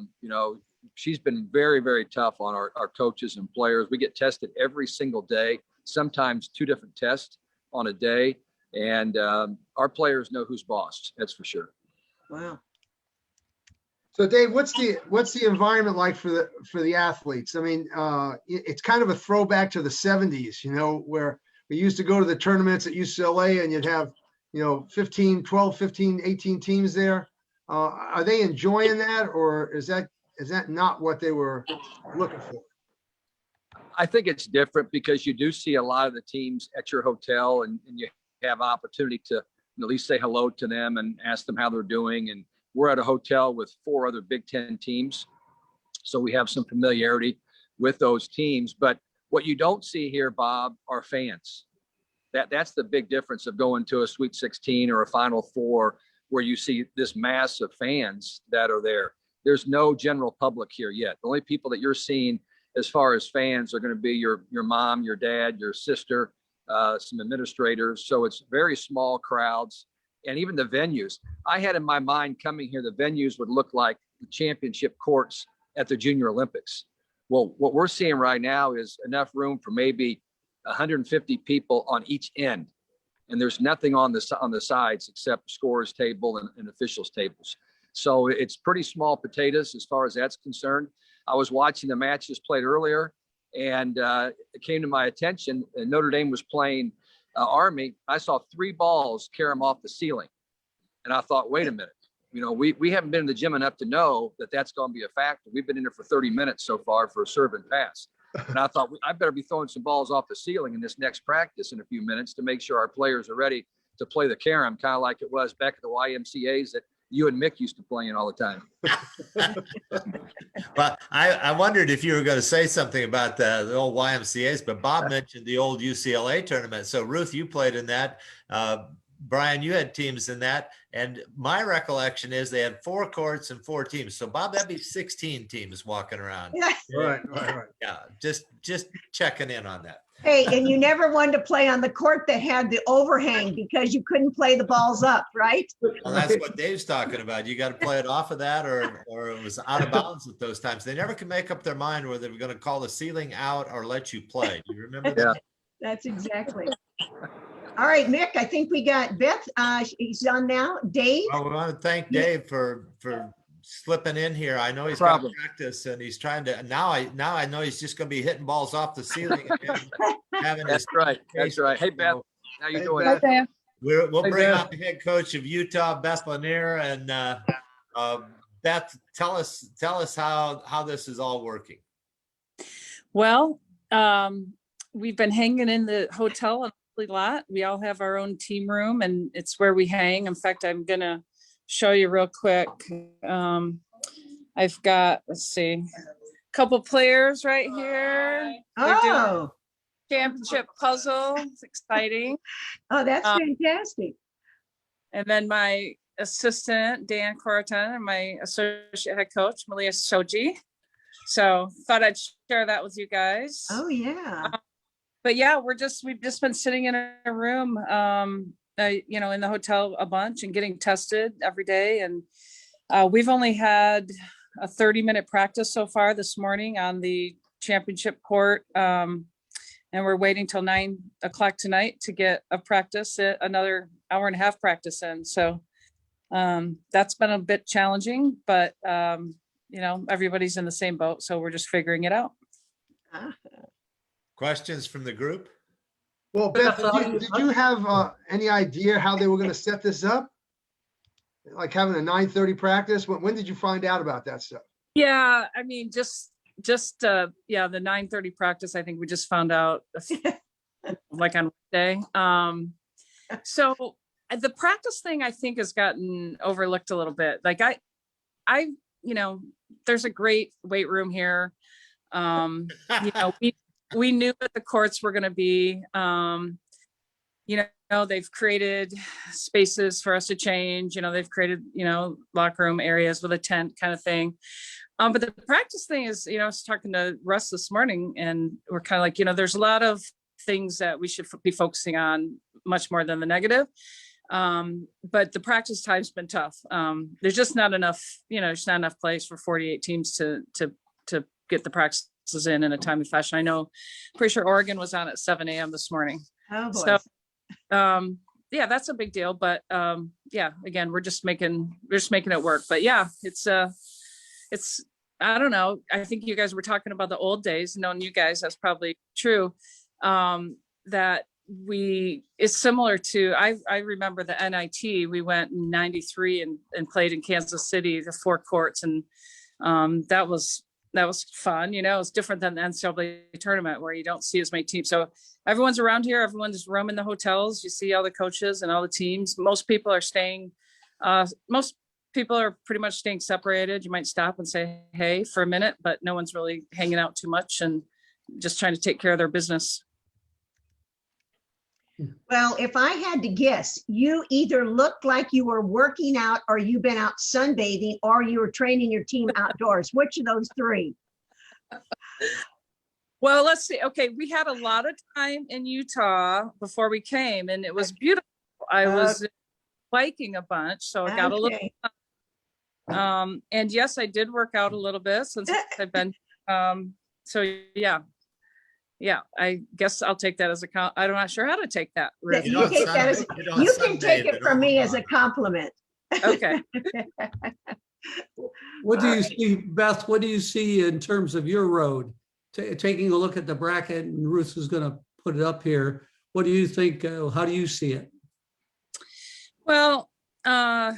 she's been very, very tough on our coaches and players. We get tested every single day, sometimes 2 different tests on a day. And our players know who's boss. That's for sure. Wow. So Dave, what's the environment like for the athletes? I mean, it's kind of a throwback to the 70s, you know, where we used to go to the tournaments at UCLA and you'd have, you know, 12, 15, 18 teams there. Are they enjoying that, or is that not what they were looking for? I think it's different because you do see a lot of the teams at your hotel, and you have opportunity to at least say hello to them and ask them how they're doing. And we're at a hotel with 4 other Big Ten teams, so we have some familiarity with those teams. But what you don't see here, Bob, are fans. That's the big difference of going to a Sweet 16 or a Final Four, where you see this mass of fans that are there. There's no general public here yet. The only people that you're seeing as far as fans are going to be your mom, your dad, your sister, some administrators. So it's very small crowds. And even the venues, I had in my mind coming here, the venues would look like the championship courts at the Junior Olympics. Well, what we're seeing right now is enough room for maybe 150 people on each end. And there's nothing on the sides except scorers table and officials tables. So it's pretty small potatoes as far as that's concerned. I was watching the matches played earlier, and it came to my attention, Notre Dame was playing Army. I saw 3 balls carry them off the ceiling. And I thought, wait a minute, you know, we haven't been in the gym enough to know that that's going to be a factor. We've been in there for 30 minutes so far for a serve and pass. And I thought, I better be throwing some balls off the ceiling in this next practice in a few minutes to make sure our players are ready to play the carom, kind of like it was back at the YMCAs that you and Mick used to play in all the time. Well, I wondered if you were going to say something about the old YMCAs, but Bob mentioned the old UCLA tournament. So Ruth, you played in that. Brian, you had teams in that. And my recollection is they had 4 courts and 4 teams. So Bob, that'd be 16 teams walking around. Right. Yeah, just checking in on that. Hey, and you never wanted to play on the court that had the overhang because you couldn't play the balls up, right? Well, that's what Dave's talking about. You got to play it off of that, or it was out of bounds at those times. They never could make up their mind whether they were going to call the ceiling out or let you play. Do you remember that? Yeah. That's exactly. All right, Mick, I think we got Beth. He's on now. Dave? Well, we want to thank Dave for slipping in here. I know he's got practice and he's trying to, now I know he's just going to be hitting balls off the ceiling. And That's right. Hey, Beth, how you doing? Beth. We'll bring out the head coach of Utah, Beth Launiere, and Beth, tell us how this is all working. Well, we've been hanging in the hotel a lot. We all have our own team room, and it's where we hang. In fact, I'm gonna show you real quick. I've got, let's see, a couple players right here. They're doing championship puzzle. It's exciting. Oh, that's fantastic. And then my assistant, Dan Coraton, and my associate head coach, Malia Shoji. So thought I'd share that with you guys. Oh, yeah. But yeah, we've just been sitting in a room, you know, in the hotel a bunch and getting tested every day. And we've only had a 30-minute practice so far this morning on the championship court. And we're waiting till 9 o'clock tonight to get a practice, another hour and a half practice in. So that's been a bit challenging, but you know, everybody's in the same boat. So we're just figuring it out. Questions from the group? Well, Beth, did you have any idea how they were going to set this up? Like having a 9:30 practice? When did you find out about that stuff? Yeah, I mean, just yeah, the 9:30 practice. I think we just found out like on Wednesday. So the practice thing I think has gotten overlooked a little bit. Like I, you know, there's a great weight room here. You know, we knew that the courts were going to be, you know, they've created spaces for us to change, you know, they've created, you know, locker room areas with a tent kind of thing. But the practice thing is, you know, I was talking to Russ this morning and we're kind of like, you know, there's a lot of things that we should be focusing on much more than the negative. But the practice time's been tough. There's just not enough, there's not enough place for 48 teams to get the practices in a timely fashion. I know, pretty sure Oregon was on at 7 a.m. this morning. Oh, boy. So, yeah, that's a big deal. But yeah, again, we're just making it work. But yeah, it's I don't know. I think you guys were talking about the old days. Knowing you guys, that's probably true. That it's similar to, I remember the NIT. We went in '93 and played in Kansas City, the 4 courts, and that was fun. It's different than the NCAA tournament where you don't see as many teams. So everyone's around here. Everyone's rooming the hotels. You see all the coaches and all the teams. Most people are staying. Most people are pretty much staying separated. You might stop and say hey for a minute, but no one's really hanging out too much and just trying to take care of their business. Well, if I had to guess, you either looked like you were working out, or you've been out sunbathing, or you were training your team outdoors. Which of those 3? Well, let's see. Okay, we had a lot of time in Utah before we came, and it was beautiful. I was biking a bunch, so I got a little. And yes, I did work out a little bit since I've been. So yeah, I guess I'll take that as a I'm not sure how to take that. You can take it from me as a compliment. Okay. What do you see, Beth? What do you see in terms of your road? Taking a look at the bracket, and Ruth is going to put it up here. What do you think? How do you see it? Well, I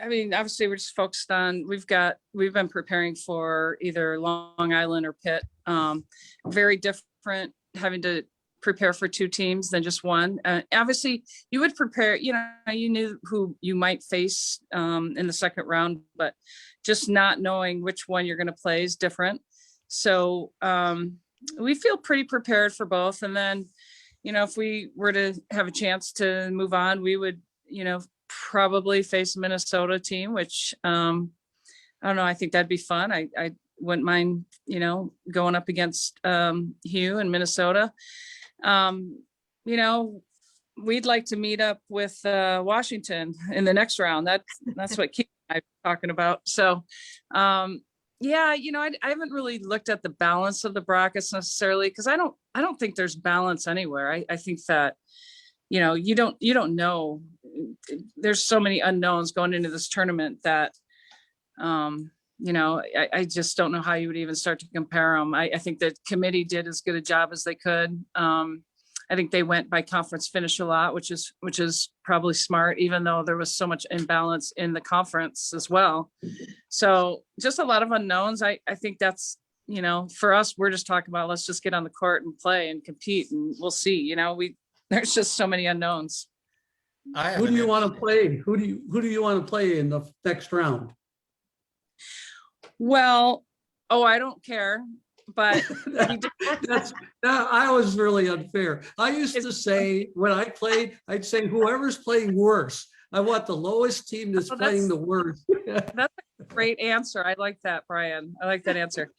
mean, obviously we're just focused on, we've been preparing for either Long Island or Pitt. Very different having to prepare for 2 teams than just one. Obviously you would prepare, you knew who you might face in the second round, but just not knowing which one you're going to play is different. So we feel pretty prepared for both. And then, if we were to have a chance to move on, we would, probably face a Minnesota team, which I don't know. I think that'd be fun. I wouldn't mind, going up against Hugh in Minnesota. We'd like to meet up with Washington in the next round. That's what Keith and I are talking about. So yeah, I haven't really looked at the balance of the brackets necessarily, because I don't think there's balance anywhere. I think that you don't know. There's so many unknowns going into this tournament that, I just don't know how you would even start to compare them. I think the committee did as good a job as they could. I think they went by conference finish a lot, which is probably smart, even though there was so much imbalance in the conference as well. So just a lot of unknowns. I think that's, for us, we're just talking about, let's just get on the court and play and compete, and we'll see. There's just so many unknowns. Who do you want to play? Who do you want to play in the next round? Well, I don't care, but I was really unfair. I used to say when I played, I'd say whoever's playing worse. I want the lowest team that's playing the worst. That's a great answer. I like that, Brian. I like that answer.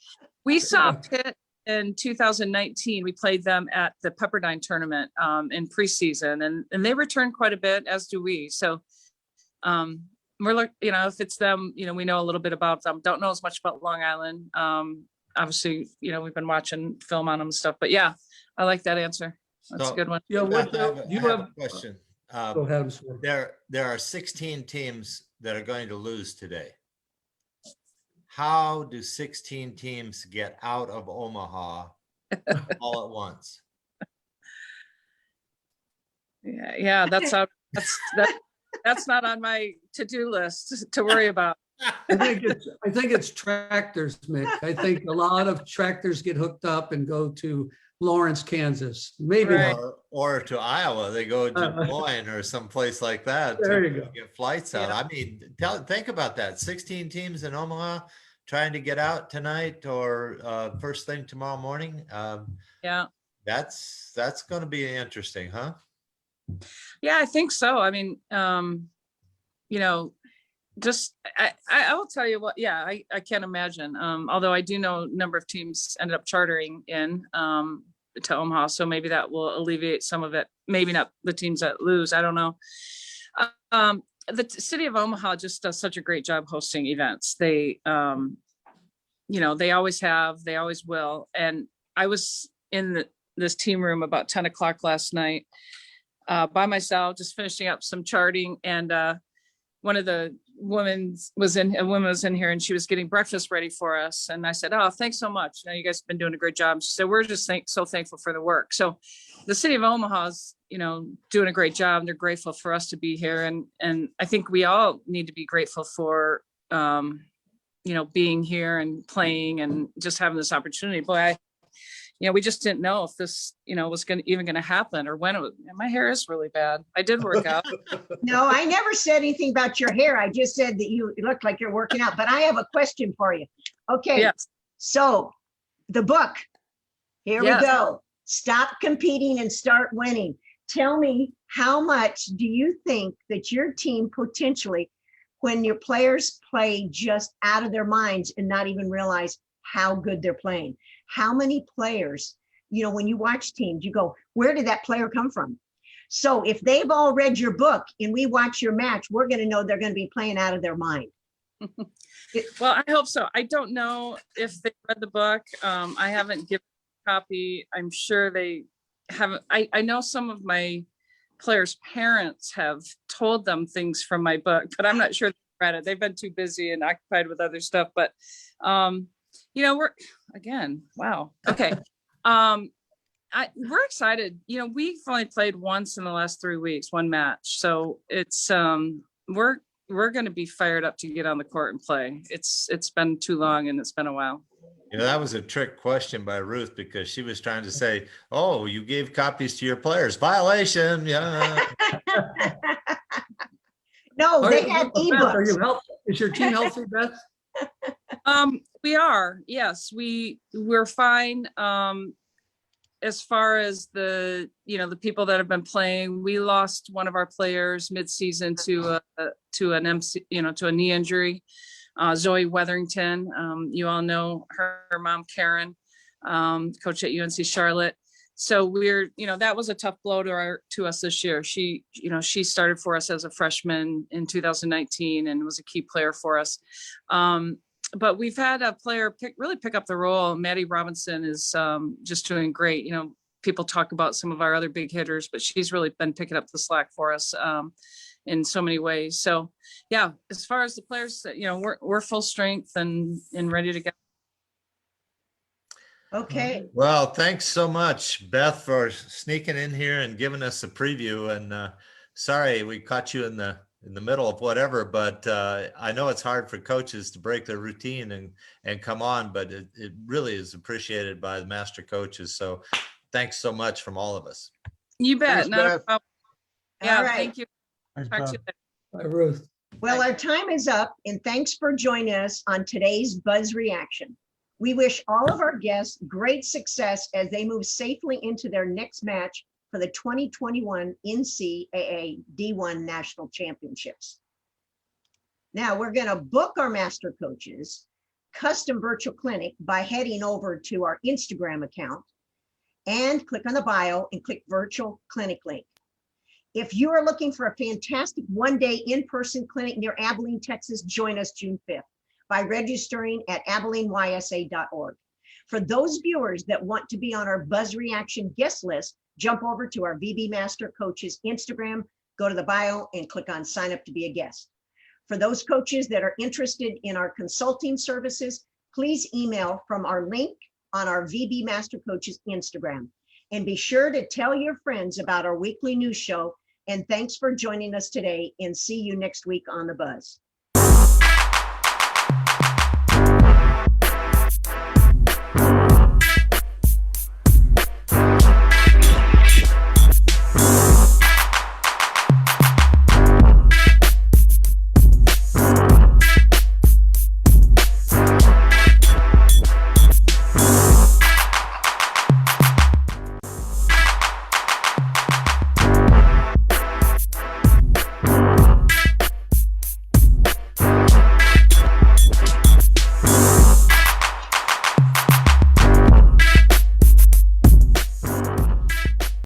We saw Pitt in 2019. We played them at the Pepperdine tournament in preseason, and they returned quite a bit, as do we. So we're if it's them, we know a little bit about them. Don't know as much about Long Island. Obviously, we've been watching film on them and stuff. But yeah, I like that answer. That's a good one. Yeah, I have a question. Go ahead. There are 16 teams that are going to lose today. How do 16 teams get out of Omaha all at once? Yeah, that's not on my to-do list to worry about. I think it's tractors, Mick. I think a lot of tractors get hooked up and go to Lawrence, Kansas, maybe, right. or to Iowa. They go to Des Moines or someplace like that. There you go. Get flights out. Yeah. I mean, think about that. 16 teams in Omaha trying to get out tonight or first thing tomorrow morning. Yeah, that's going to be interesting, huh? Yeah, I think so. I mean, just I will tell you what. Yeah, I can't imagine. Although I do know a number of teams ended up chartering in. to Omaha. So maybe that will alleviate some of it. Maybe not the teams that lose. I don't know. The city of Omaha just does such a great job hosting events. They, they always have, they always will. And I was in this team room about 10 o'clock last night by myself, just finishing up some charting. And one of the women was in here and she was getting breakfast ready for us. And I said, "Oh, thanks so much. You guys have been doing a great job." She said, "We're just so thankful for the work." So the city of Omaha's, doing a great job. They're grateful for us to be here. And I think we all need to be grateful for, being here and playing and just having this opportunity. Boy, we just didn't know if this, was even going to happen or when it was. My hair is really bad. I did work out. No, I never said anything about your hair. I just said that you look like you're working out, but I have a question for you. Okay. Yes. So the book, here Yes. we go. Stop competing and start winning. Tell me, how much do you think that your team potentially, when your players play just out of their minds and not even realize how good they're playing, how many players, when you watch teams, you go, where did that player come from? So if they've all read your book and we watch your match, we're going to know they're going to be playing out of their mind. Well, I hope so. I don't know if they read the book. I haven't given a copy. I'm sure they haven't. I know some of my players' parents have told them things from my book, but I'm not sure they read it. They've been too busy and occupied with other stuff. But we're again, wow. Okay. We're excited. We've only played once in the last 3 weeks, one match. So it's we're going to be fired up to get on the court and play. It's been too long and it's been a while. That was a trick question by Ruth because she was trying to say, "Oh, you gave copies to your players. Violation." Yeah. No, they have Beth, ebooks. are you healthy? Is your team healthy, Beth? We are. Yes, we're fine. As far as the people that have been playing, we lost one of our players mid-season to a knee injury. Zoe Weatherington, you all know her mom, Karen, coach at UNC Charlotte. So we're, that was a tough blow to us this year. She started for us as a freshman in 2019 and was a key player for us. But we've had a player really pick up the role. Maddie Robinson is just doing great. People talk about some of our other big hitters, but she's really been picking up the slack for us in so many ways. So yeah, as far as the players, we're full strength and ready to go. Okay. Well, thanks so much, Beth, for sneaking in here and giving us a preview. And sorry we caught you in the middle of whatever, but I know it's hard for coaches to break their routine and come on, but it really is appreciated by the master coaches. So thanks so much from all of us. You bet. Thanks, Beth. Yeah, All right. thank you. Thanks, Talk to Beth. you later. Bye, Ruth. Well, our time is up, and thanks for joining us on today's Buzz Reaction. We wish all of our guests great success as they move safely into their next match for the 2021 NCAA D1 National Championships. Now, we're going to book our Master Coaches custom virtual clinic by heading over to our Instagram account and click on the bio and click virtual clinic link. If you are looking for a fantastic one-day in-person clinic near Abilene, Texas, join us June 5th by registering at AbileneYSA.org. For those viewers that want to be on our Buzz Reaction guest list, jump over to our VB Master Coaches Instagram, go to the bio and click on sign up to be a guest. For those coaches that are interested in our consulting services, please email from our link on our VB Master Coaches Instagram. And be sure to tell your friends about our weekly news show. And thanks for joining us today, and see you next week on the Buzz.